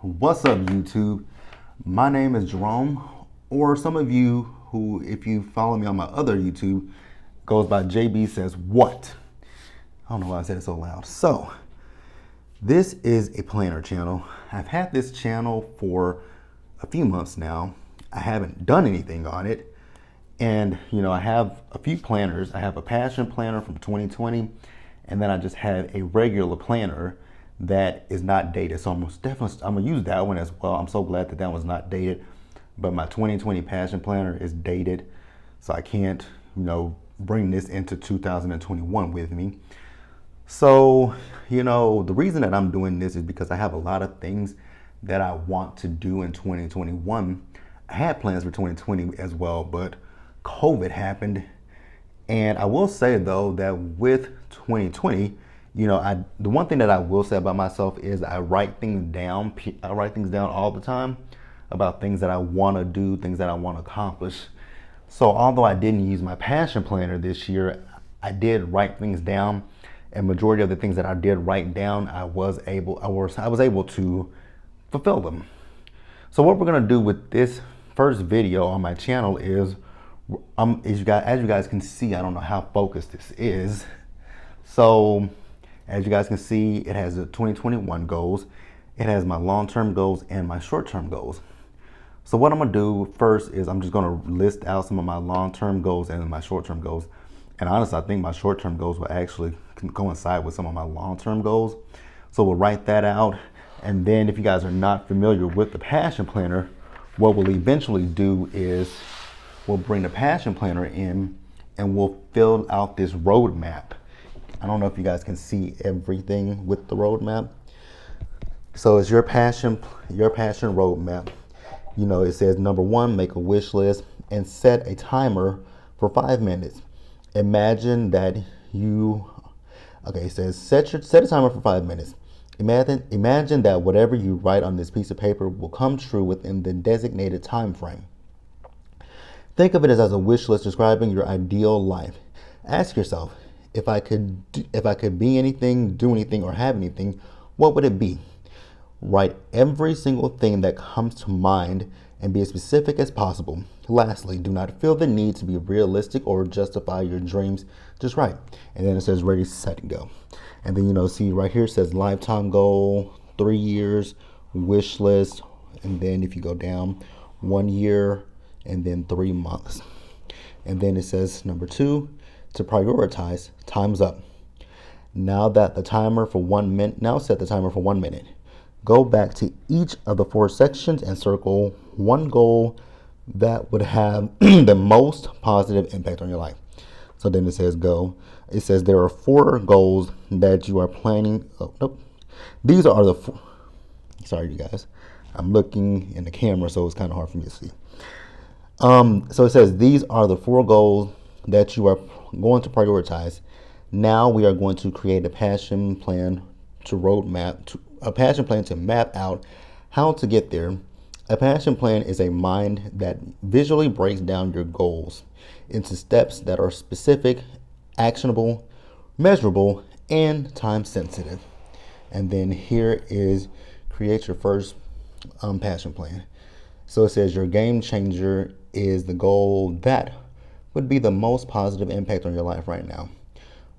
What's up, YouTube? My name is Jerome, or some of you who, if you follow me on my other YouTube, goes by Jbsayzwhat. I don't know why I said it so loud. So, this is a planner channel. I've had this channel for a few months now. I haven't done anything on it. And, I have a few planners. I have a passion planner from 2020, and then I just have a regular planner that is not dated. So I'm gonna use that one as well. I'm so glad that that was not dated, but my 2020 passion planner is dated, so I can't, bring this into 2021 with me. So, the reason that I'm doing this is because I have a lot of things that I want to do in 2021. I had plans for 2020 as well, but COVID happened. And I will say though that with 2020, the one thing that I will say about myself is I write things down. I write things down all the time about things that I want to do, things that I want to accomplish. So although I didn't use my passion planner this year, I did write things down, and majority of the things that I did write down, I was able to fulfill them. So what we're gonna do with this first video on my channel is, as you guys can see, I don't know how focused this is. So as you guys can see, it has the 2021 goals. It has my long-term goals and my short-term goals. So what I'm gonna do first is I'm just gonna list out some of my long-term goals and my short-term goals. And honestly, I think my short-term goals will actually coincide with some of my long-term goals. So we'll write that out. And then if you guys are not familiar with the passion planner, what we'll eventually do is we'll bring the passion planner in and we'll fill out this roadmap. I don't know if you guys can see everything with the roadmap. So it's your passion roadmap. It says number 1, make a wish list and set a timer for 5 minutes. Imagine that it says set a timer for 5 minutes. Imagine that whatever you write on this piece of paper will come true within the designated time frame. Think of it as a wish list describing your ideal life. Ask yourself, if I could be anything, do anything, or have anything, what would it be? Write every single thing that comes to mind and be as specific as possible. Lastly, do not feel the need to be realistic or justify your dreams. Just write. And then it says ready, set, and go. And then, see right here it says lifetime goal, 3 years, wish list. And then if you go down, 1 year, and then 3 months. And then it says number 2, to prioritize, time's up. Now set the timer for 1 minute. Go back to each of the 4 sections and circle one goal that would have the most positive impact on your life. So then it says go. It says there are 4 goals that you are planning. Oh, nope. These are the 4. Sorry, you guys. I'm looking in the camera, so it's kind of hard for me to see. So it says these are the 4 goals that you are going to prioritize. Now we are going to create a passion plan to map out how to get there. A passion plan is a mind that visually breaks down your goals into steps that are specific, actionable, measurable, and time sensitive. And then here is create your first passion plan. So it says your game changer is the goal that would be the most positive impact on your life right now.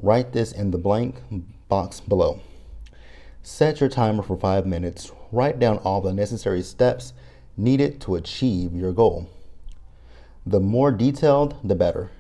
Write this in the blank box below. Set your timer for 5 minutes. Write down all the necessary steps needed to achieve your goal. The more detailed, the better.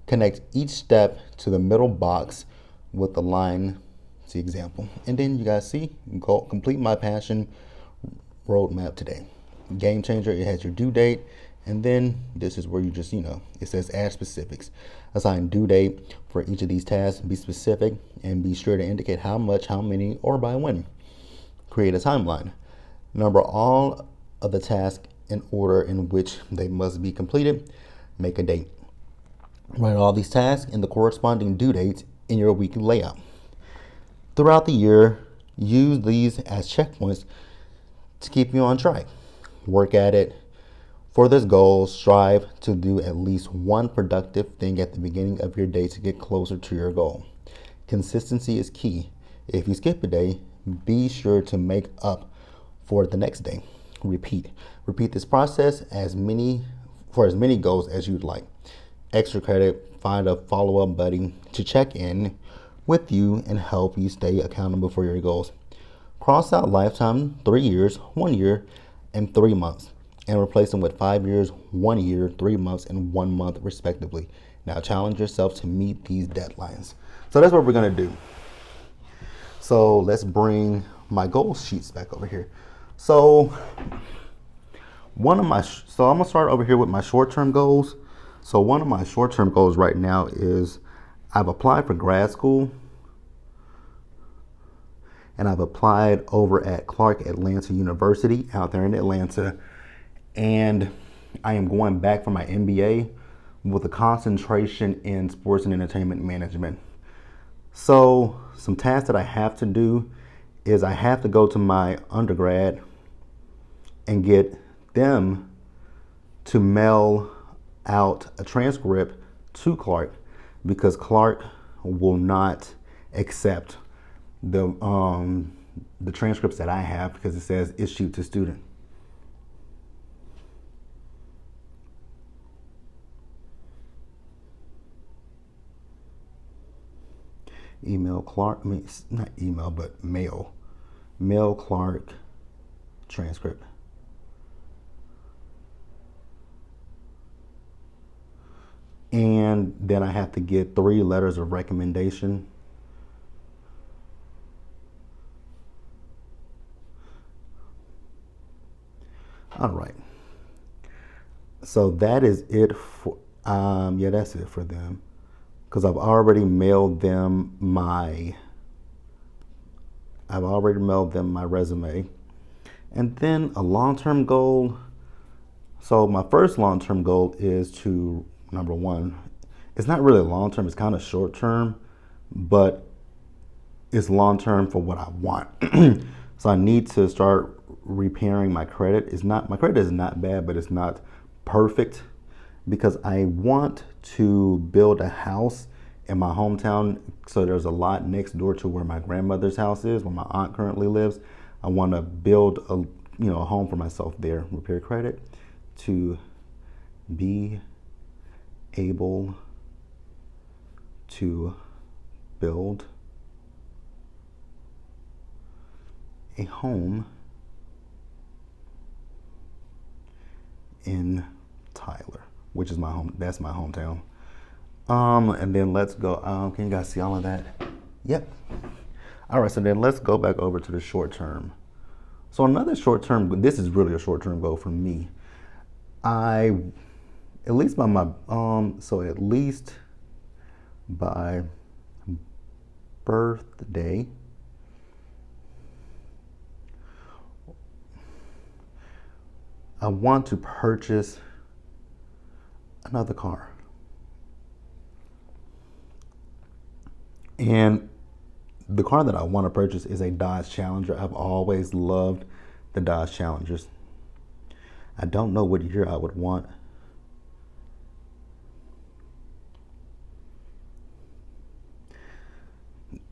Connect each step to the middle box with the line, see example. And then you guys see, go complete my passion roadmap today. Game changer, it has your due date. And then this is where you just, it says add specifics. Assign due date for each of these tasks. Be specific and be sure to indicate how much, how many, or by when. Create a timeline. Number all of the tasks in order in which they must be completed. Make a date. Write all these tasks and the corresponding due dates in your weekly layout. Throughout the year, use these as checkpoints to keep you on track. Work at it. For this goal, strive to do at least one productive thing at the beginning of your day to get closer to your goal. Consistency is key. If you skip a day, be sure to make up for the next day. Repeat this process for as many goals as you'd like. Extra credit, find a follow-up buddy to check in with you and help you stay accountable for your goals. Cross out lifetime, 3 years, 1 year, and 3 months, and replace them with 5 years, 1 year, 3 months, and 1 month, respectively. Now challenge yourself to meet these deadlines. So that's what we're gonna do. So let's bring my goal sheets back over here. So I'm gonna start over here with my short-term goals. So one of my short-term goals right now is I've applied for grad school, and I've applied over at Clark Atlanta University out there in Atlanta, and I am going back for my MBA with a concentration in sports and entertainment management. So some tasks that I have to do is I have to go to my undergrad and get them to mail out a transcript to Clark, because Clark will not accept the transcripts that I have because it says issued to student. Email Clark, I mean, not email, but mail Clark transcript. And then I have to get 3 letters of recommendation. All right. So that is it for, that's it for them. Because I've already mailed them my resume. And then a long-term goal. So my first long-term goal is to, number one, it's not really long-term, it's kind of short-term, but it's long-term for what I want. So I need to start repairing my credit. My credit is not bad, but it's not perfect, because I want to build a house in my hometown. So there's a lot next door to where my grandmother's house is, where my aunt currently lives. I want to build a home for myself there. Repair credit to be able to build a home in Tyler, which is my home. That's my hometown. And then let's go. Can you guys see all of that? Yep. All right. So then let's go back over to the short term. So another short term. This is really a short term goal for me. At least by birthday, I want to purchase another car. And the car that I want to purchase is a Dodge Challenger. I've always loved the Dodge Challengers. I don't know what year I would want.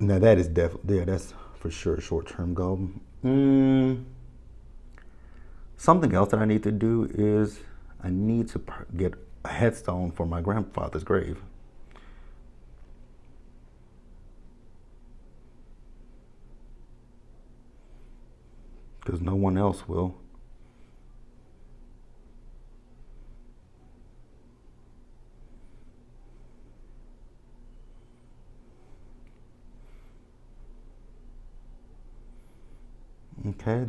Now that is definitely, that's for sure a short-term goal. Something else that I need to do is I need to get a headstone for my grandfather's grave. Because no one else will. Okay.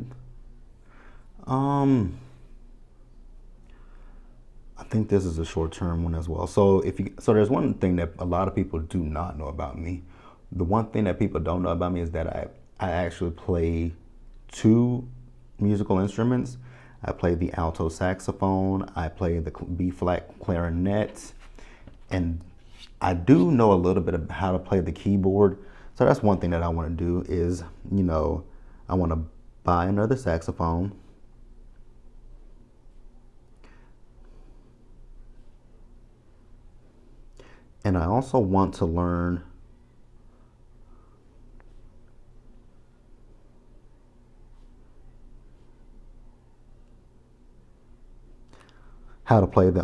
I think this is a short-term one as well. So there's one thing that a lot of people do not know about me. The one thing that people don't know about me is that I actually play 2 musical instruments. I play the alto saxophone, I play the B-flat clarinet, and I do know a little bit of how to play the keyboard. So that's one thing that I want to do is, I want to buy another saxophone. And I also want to learn how to play the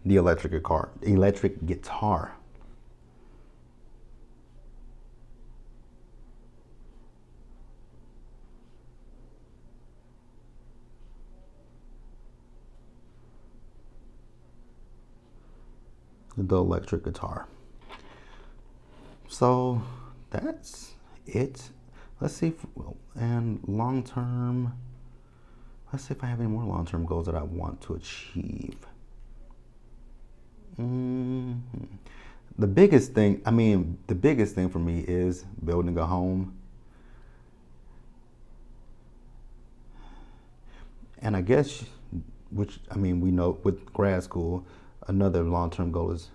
electric guitar. The electric guitar. So that's it. Let's see and long term. Let's see if I have any more long-term goals that I want to achieve. The biggest thing for me is building a home. And I guess, we know with grad school, another long-term goal is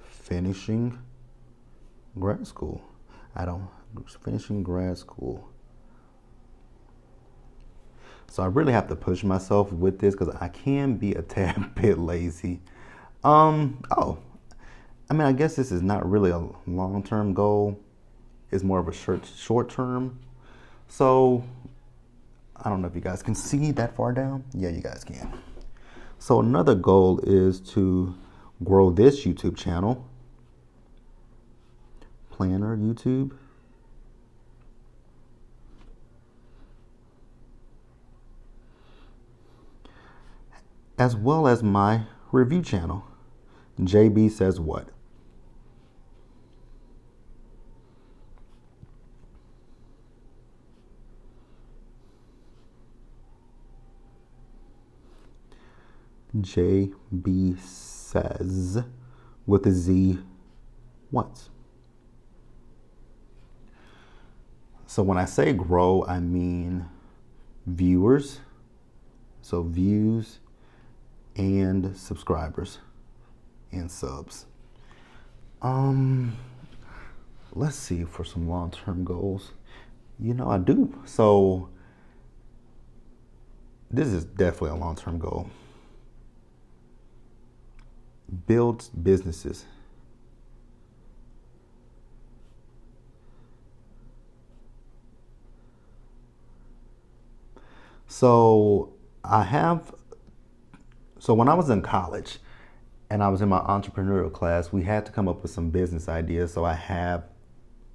finishing grad school. Finishing grad school. So I really have to push myself with this because I can be a tad bit lazy. I guess this is not really a long-term goal. It's more of a short term. So I don't know if you guys can see that far down. Yeah, you guys can. So another goal is to grow this YouTube channel. Planner YouTube. As well as my review channel, Jbsayzwhat. JB says with a Z what? So when I say grow, I mean viewers. So views and subscribers and subs. Let's see for some long-term goals. I do. So this is definitely a long-term goal. Build businesses. So when I was in college and I was in my entrepreneurial class, we had to come up with some business ideas. So I have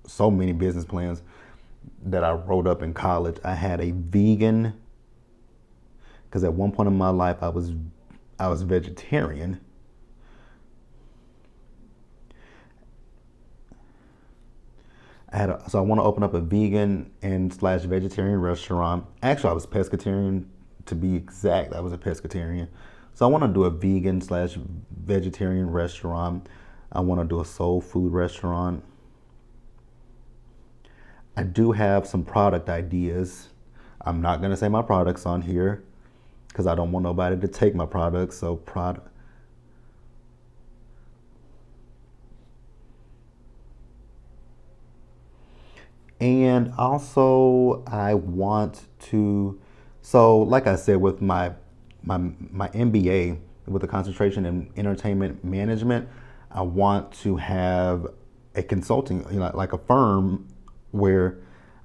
so many business plans that I wrote up in college. I had a vegan, because at one point in my life I was vegetarian. So I want to open up a vegan and / vegetarian restaurant. Actually, I was pescatarian, to be exact. I was a pescatarian. So I want to do a vegan / vegetarian restaurant. I want to do a soul food restaurant. I do have some product ideas. I'm not going to say my products on here because I don't want nobody to take my products. So and also I want to, so like I said, with my MBA with a concentration in entertainment management, I want to have a consulting, like a firm where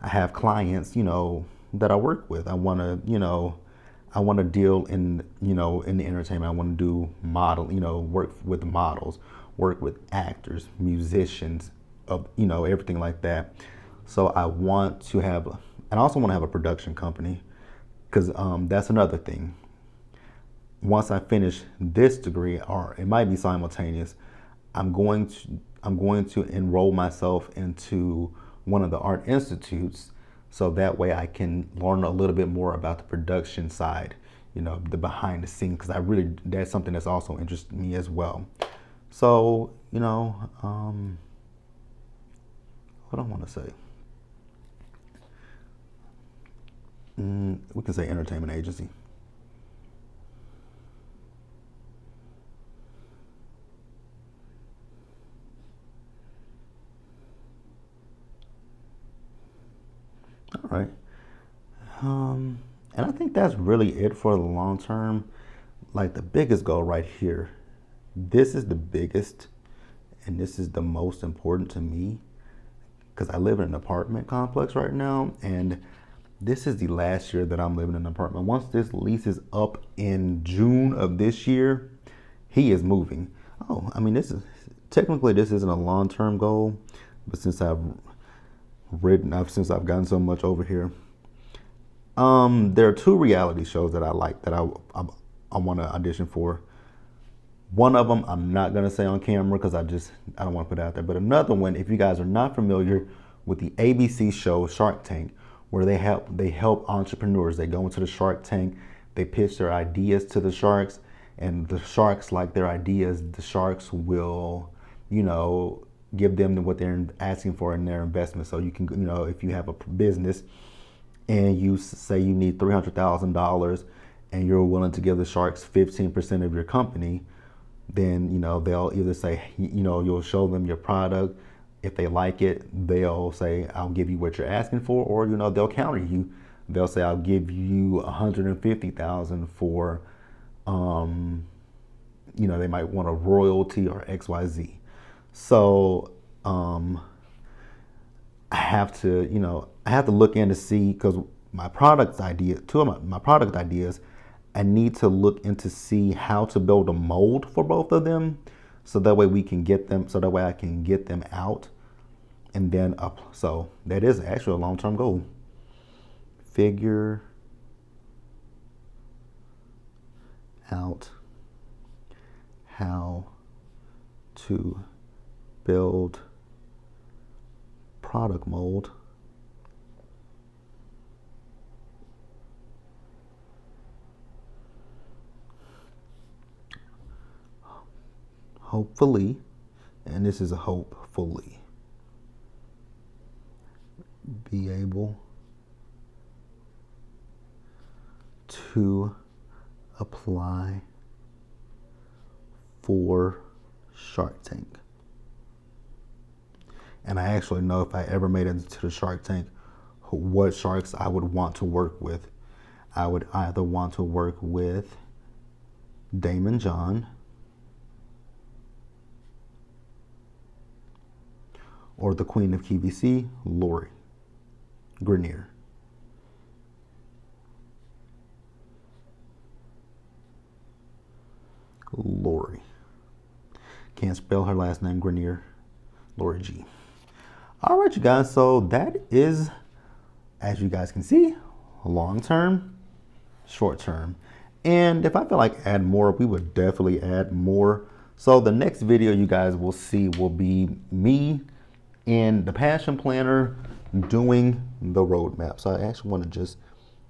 I have clients, that I work with. I want to deal in the entertainment. I want to do work with models, work with actors, musicians, everything like that. So I want to have, and I also want to have a production company, because that's another thing. Once I finish this degree, or it might be simultaneous, I'm going to enroll myself into one of the art institutes, so that way I can learn a little bit more about the production side, the behind the scenes, because that's something that's also interested me as well. So, what I want to say. We can say entertainment agency. All right. And I think that's really it for the long term. Like the biggest goal right here. This is the biggest, and this is the most important to me, because I live in an apartment complex right now, and this is the last year that I'm living in an apartment. Once this lease is up in June of this year, he is moving. Oh, I mean, this is technically this isn't a long-term goal, but since I've gotten so much over here, there are two reality shows that I like that I want to audition for. One of them I'm not gonna say on camera because I don't want to put it out there. But another one, if you guys are not familiar with the ABC show Shark Tank, where they help entrepreneurs. They go into the Shark Tank, they pitch their ideas to the sharks, and the sharks like their ideas. The sharks will, give them what they're asking for in their investment. So you can, if you have a business and you say you need $300,000 and you're willing to give the sharks 15% of your company, then they'll either say you'll show them your product. If they like it, they'll say I'll give you what you're asking for, or they'll counter you. They'll say I'll give you $150,000 for they might want a royalty or XYZ. So I have to look in to see, because my product ideas, I need to look into see how to build a mold for both of them, so that way I can get them out and then up. So that is actually a long-term goal. Figure out how to build product mold hopefully, and this is a hopefully, be able to apply for Shark Tank. And I actually know if I ever made it into the Shark Tank, what sharks I would want to work with. I would either want to work with Damon John or the Queen of QVC, Lori Grenier. Lori. Can't spell her last name, Grenier. Lori G. All right, you guys. So that is, as you guys can see, long term, short term. And if I feel like add more, we would definitely add more. So the next video you guys will see will be me in the Passion Planner doing the roadmap. So I actually want to just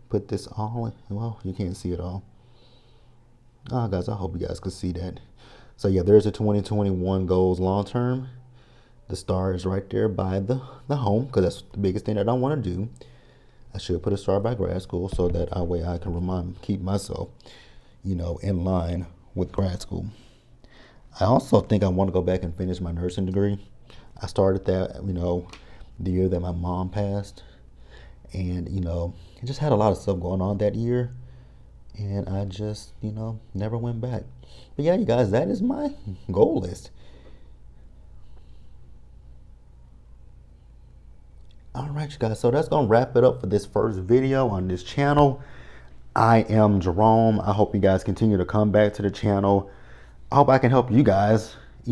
put this all in. Well, you can't see it all. Oh, guys, I hope you guys can see that. So yeah, there's the 2021 goals long term. The star is right there by the home, because that's the biggest thing that I want to do. I should put a star by grad school so that way I can keep myself, in line with grad school. I also think I want to go back and finish my nursing degree. I started that, the year that my mom passed, and I just had a lot of stuff going on that year, and I just never went back. But yeah, you guys, that is my goal list. All right, you guys, so that's gonna wrap it up for this first video on this channel. I am Jerome. I hope you guys continue to come back to the channel. I hope I can help you guys, if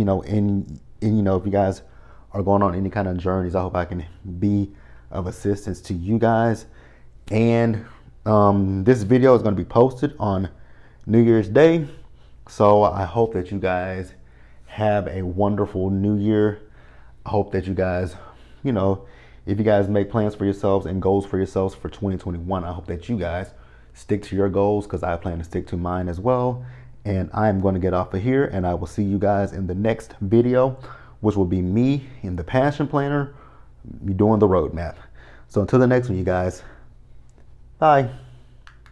you guys are going on any kind of journeys, I hope I can be of assistance to you guys. And this video is going to be posted on New Year's Day. So I hope that you guys have a wonderful new year. I hope that you guys, if you guys make plans for yourselves and goals for yourselves for 2021, I hope that you guys stick to your goals, because I plan to stick to mine as well. And I'm going to get off of here, and I will see you guys in the next video, which will be me in the Passion Planner doing the roadmap. So until the next one, you guys, bye.